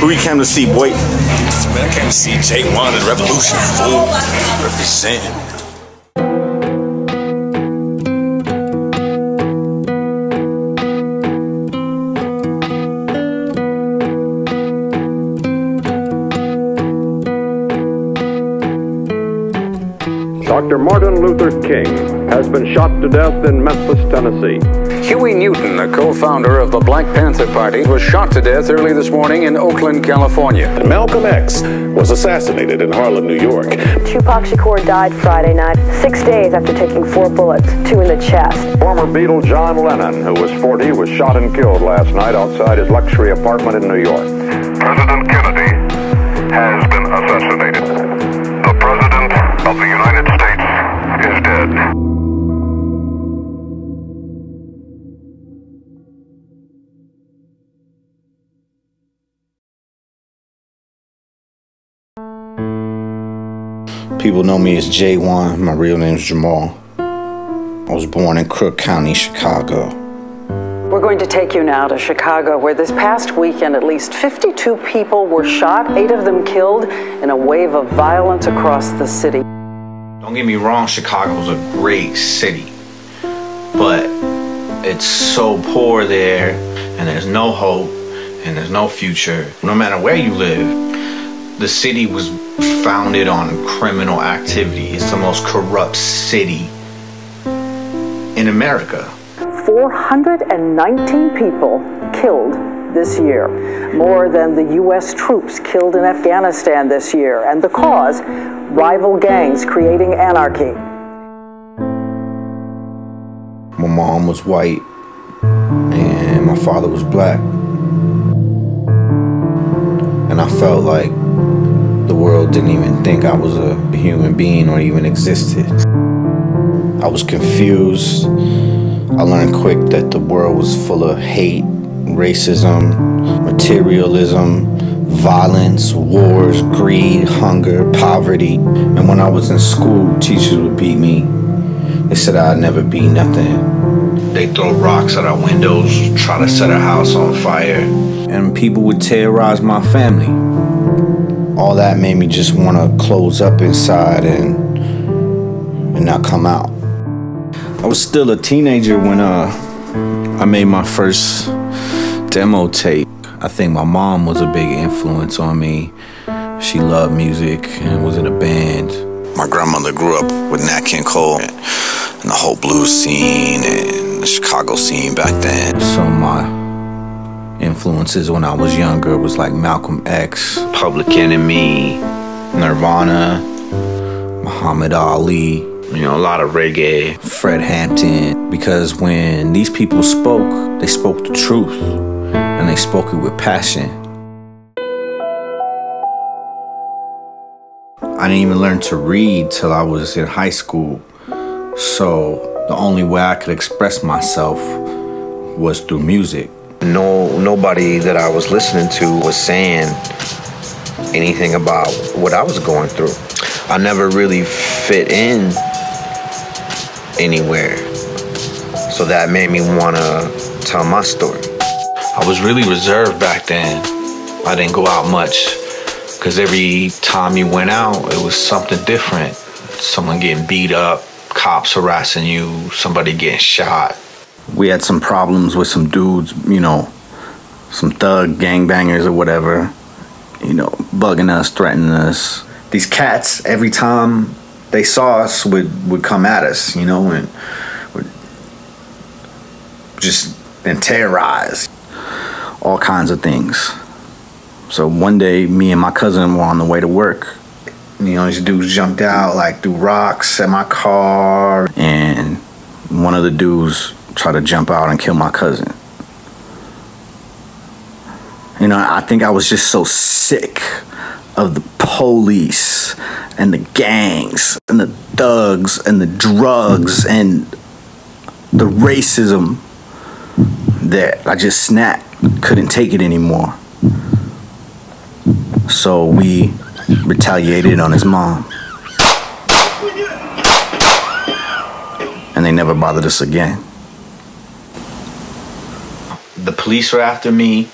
Who you came to see, boy? Man, I came to see Jae-Wan and Revolution. Fool. Representing. Dr. Martin Luther King has been shot to death in Memphis, Tennessee. Huey Newton, a co-founder of the Black Panther Party, was shot to death early this morning in Oakland, California. And Malcolm X was assassinated in Harlem, New York. Tupac Shakur died Friday night, 6 days after taking 4 bullets, 2 in the chest. Former Beatle John Lennon, who was 40, was shot and killed last night outside his luxury apartment in New York. President Kennedy has been assassinated. The President of the United States is dead. People know me as Jae-Wan. My real name is Jamal. I was born in Crook County, Chicago. We're going to take you now to Chicago, where this past weekend at least 52 people were shot, 8 of them killed, in a wave of violence across the city. Don't get me wrong, Chicago's a great city, but it's so poor there, and there's no hope, and there's no future. No matter where you live, the city was founded on criminal activity. It's the most corrupt city in America. 419 people killed this year, more than the U.S. troops killed in Afghanistan this year, and the cause, rival gangs creating anarchy. My mom was white and my father was black, and I felt like the world didn't even think I was a human being or even existed. I was confused. I learned quick that the world was full of hate, racism, materialism, violence, wars, greed, hunger, poverty. And when I was in school, teachers would beat me. They said I'd never be nothing. They throw rocks at our windows, try to set our house on fire. And people would terrorize my family. All that made me just want to close up inside and not come out. I was still a teenager when I made my first demo tape. I think my mom was a big influence on me. She loved music and was in a band. My grandmother grew up with Nat King Cole and the whole blues scene and the Chicago scene back then. Some of my influences when I was younger was like Malcolm X, Public Enemy, Nirvana, Muhammad Ali, you know, a lot of reggae. Fred Hampton. Because when these people spoke, they spoke the truth and they spoke it with passion. I didn't even learn to read till I was in high school. So the only way I could express myself was through music. Nobody that I was listening to was saying anything about what I was going through. I never really fit in anywhere. So that made me want to tell my story. I was really reserved back then. I didn't go out much because every time you went out, it was something different. Someone getting beat up, cops harassing you, somebody getting shot. We had some problems with some dudes, you know, some thug gangbangers or whatever, you know, bugging us, threatening us. These cats, every time they saw us, would come at us, you know, and would just terrorize. All kinds of things. So one day, me and my cousin were on the way to work. You know, these dudes jumped out, like, threw rocks at my car, and one of the dudes tried to jump out and kill my cousin. You know, I think I was just so sick of the police and the gangs and the thugs and the drugs and the racism that I just snapped, couldn't take it anymore. So we retaliated on his mom. And they never bothered us again. The police were after me,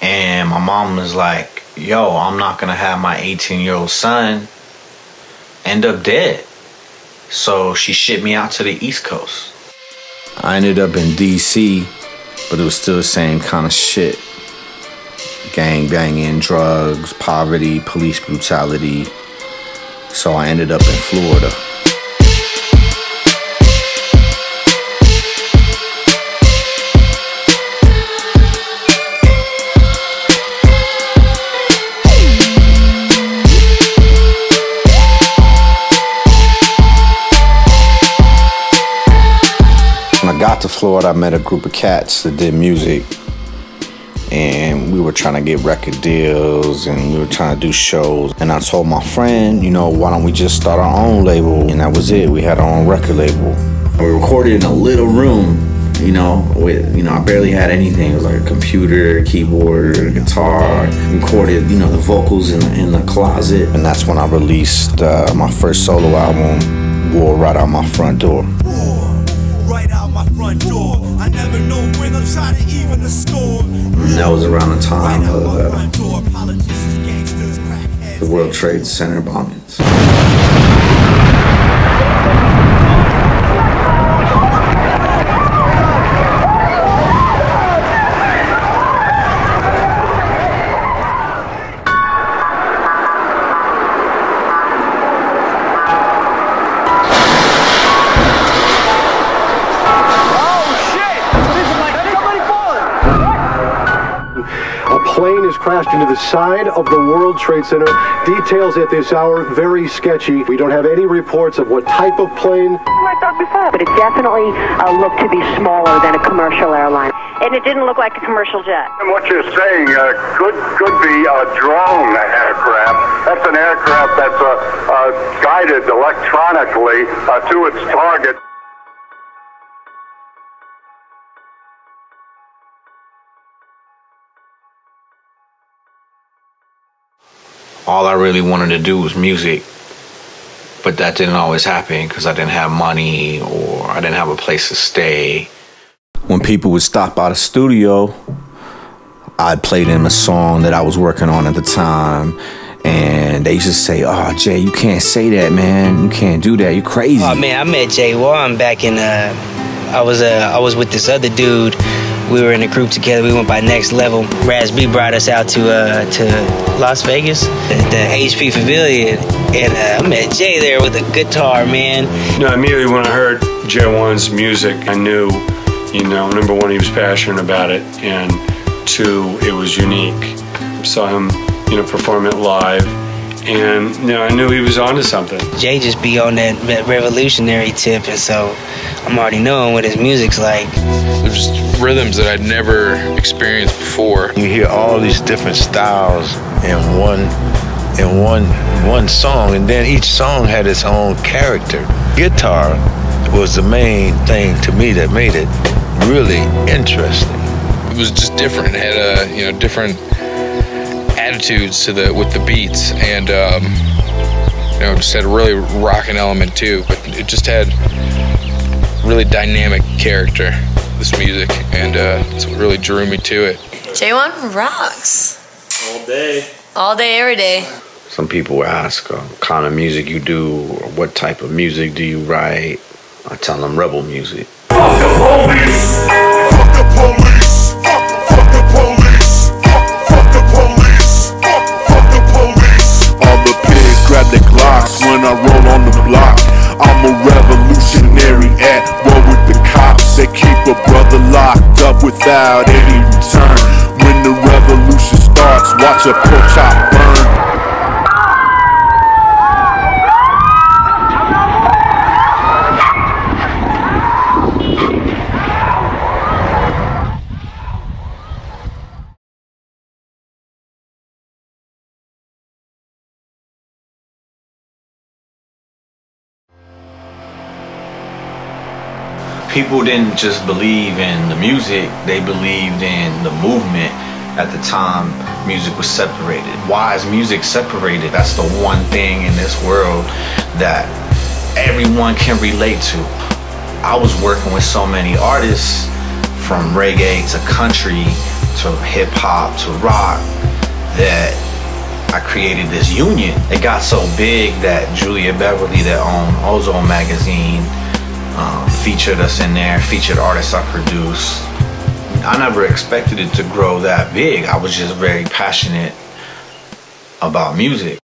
And my mom was like, yo, I'm not gonna have my 18-year-old son end up dead. So she shipped me out to the East Coast. I ended up in DC, but it was still the same kind of shit. Gang banging, drugs, poverty, police brutality. So I ended up in Florida. When I got to Florida, I met a group of cats that did music, and we were trying to get record deals and we were trying to do shows. And I told my friend, you know, why don't we just start our own label? And that was it. We had our own record label. We recorded in a little room, you know, with, you know, I barely had anything. It was like a computer, a keyboard, a guitar. Recorded, you know, the vocals in the closet. And that's when I released my first solo album, War Right Out My Front Door. Right out my front door. I never know when I'm trying to even the storm. And that was around the time of the World Trade Center bombings. Plane has crashed into the side of the World Trade Center. Details at this hour, very sketchy. We don't have any reports of what type of plane. But it definitely looked to be smaller than a commercial airline. And it didn't look like a commercial jet. And what you're saying could be a drone aircraft. That's an aircraft that's guided electronically to its target. All I really wanted to do was music, but that didn't always happen because I didn't have money or I didn't have a place to stay. When people would stop by the studio, I'd play them a song that I was working on at the time, and they used to say, "Oh, Jay, you can't say that, man. You can't do that. You're crazy." Oh man, I met Jae-Wan back in. I was with this other dude. We were in a group together. We went by Next Level. Raz B brought us out to Las Vegas, the HP Pavilion, and I met Jay there with a guitar, man. You know, immediately when I heard Jae-Wan's music, I knew, you know, number one, he was passionate about it, and two, it was unique. Saw him, you know, perform it live, and you know, I knew he was onto something. Jay just be on that revolutionary tip, and so I'm already knowing what his music's like. There's rhythms that I'd never experienced before. You hear all these different styles in one song, and then each song had its own character. Guitar was the main thing to me that made it really interesting. It was just different. It had you know, different attitudes to with the beats, and you know, just had a really rocking element too. But it just had really dynamic character, this music, and it's what really drew me to it. Jae-Wan rocks. All day, every day. Some people ask what kind of music you do or what type of music do you write. I tell them rebel music. Fuck the police! Fuck the police! Fuck the police! Fuck the police! Fuck the police! All the pigs grab their Glocks when I roll on the block. I'm a revolutionary at war with the cops. They keep a brother locked up without any return. When the revolution starts, watch a pork chop burn. People didn't just believe in the music, they believed in the movement. At the time, music was separated. Why is music separated? That's the one thing in this world that everyone can relate to. I was working with so many artists, from reggae to country to hip hop to rock that I created this union. It got so big that Julia Beverly, that owned Ozone magazine, featured us in there, featured artists I produced. I never expected it to grow that big. I was just very passionate about music.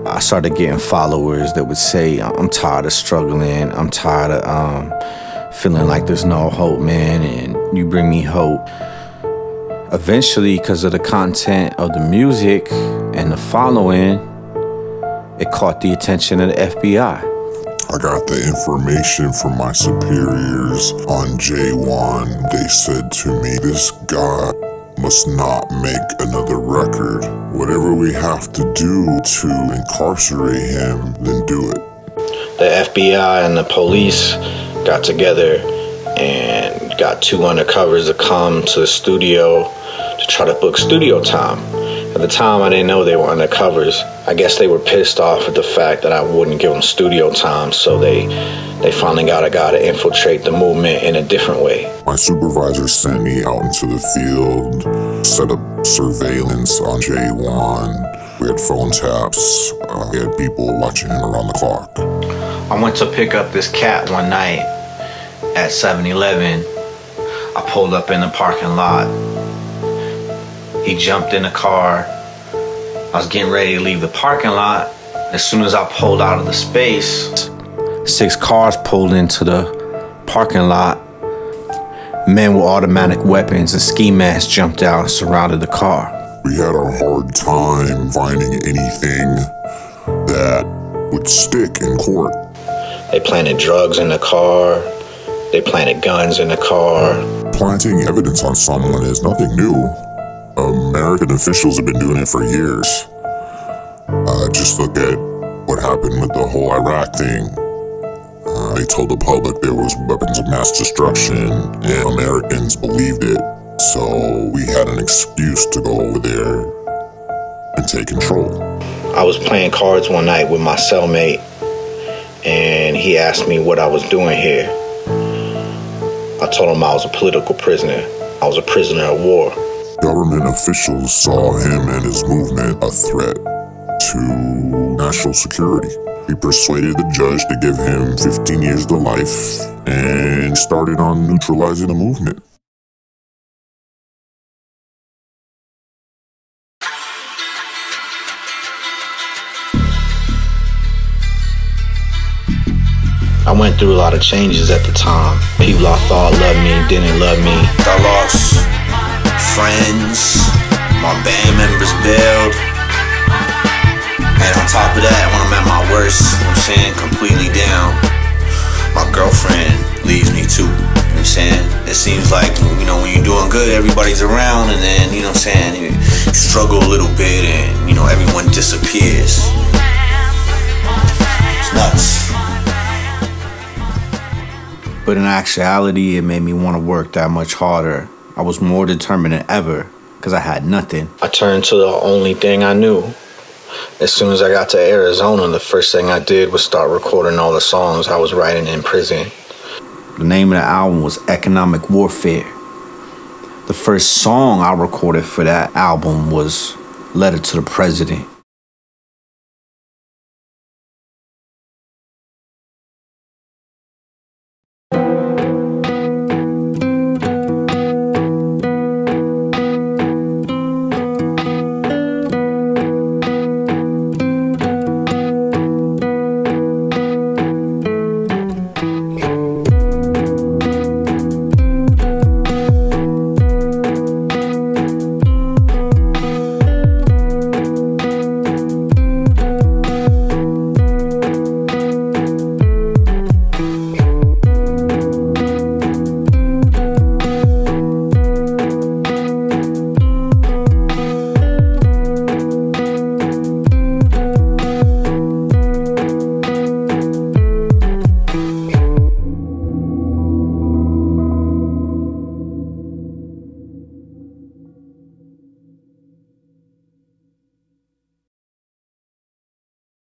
I started getting followers that would say, I'm tired of struggling, I'm tired of feeling like there's no hope, man, and you bring me hope. Eventually, because of the content of the music and the following, it caught the attention of the FBI. I got the information from my superiors on Jae-Wan. They said to me, this guy must not make another record. Whatever we have to do to incarcerate him, then do it. The FBI and the police got together and got 2 undercovers to come to the studio to try to book studio time. At the time, I didn't know they were undercovers. I guess they were pissed off at the fact that I wouldn't give them studio time, so they finally got a guy to infiltrate the movement in a different way. My supervisor sent me out into the field, set up surveillance on Jae-Wan. We had phone taps. We had people watching him around the clock. I went to pick up this cat one night at 7-Eleven. I pulled up in the parking lot. He jumped in the car. I was getting ready to leave the parking lot. As soon as I pulled out of the space, 6 cars pulled into the parking lot. Men with automatic weapons and ski masks jumped out and surrounded the car. We had a hard time finding anything that would stick in court. They planted drugs in the car. They planted guns in the car. Planting evidence on someone is nothing new. American officials have been doing it for years. Just look at what happened with the whole Iraq thing. They told the public there was weapons of mass destruction, and Americans believed it. So we had an excuse to go over there and take control. I was playing cards one night with my cellmate, and he asked me what I was doing here. I told him I was a political prisoner. I was a prisoner of war. Government officials saw him and his movement a threat to national security. He persuaded the judge to give him 15 years to life and started on neutralizing the movement. I went through a lot of changes at the time. People I thought loved me didn't love me. I lost friends, my band members bailed, and on top of that, when I'm at my worst, I'm saying, completely down, my girlfriend leaves me too, you know what I'm saying? It seems like, you know, when you're doing good, everybody's around, and then, you know what I'm saying, you struggle a little bit, and, you know, everyone disappears. It's nuts. But in actuality, it made me want to work that much harder. I was more determined than ever because I had nothing. I turned to the only thing I knew. As soon as I got to Arizona, the first thing I did was start recording all the songs I was writing in prison. The name of the album was Economic Warfare. The first song I recorded for that album was Letter to the President.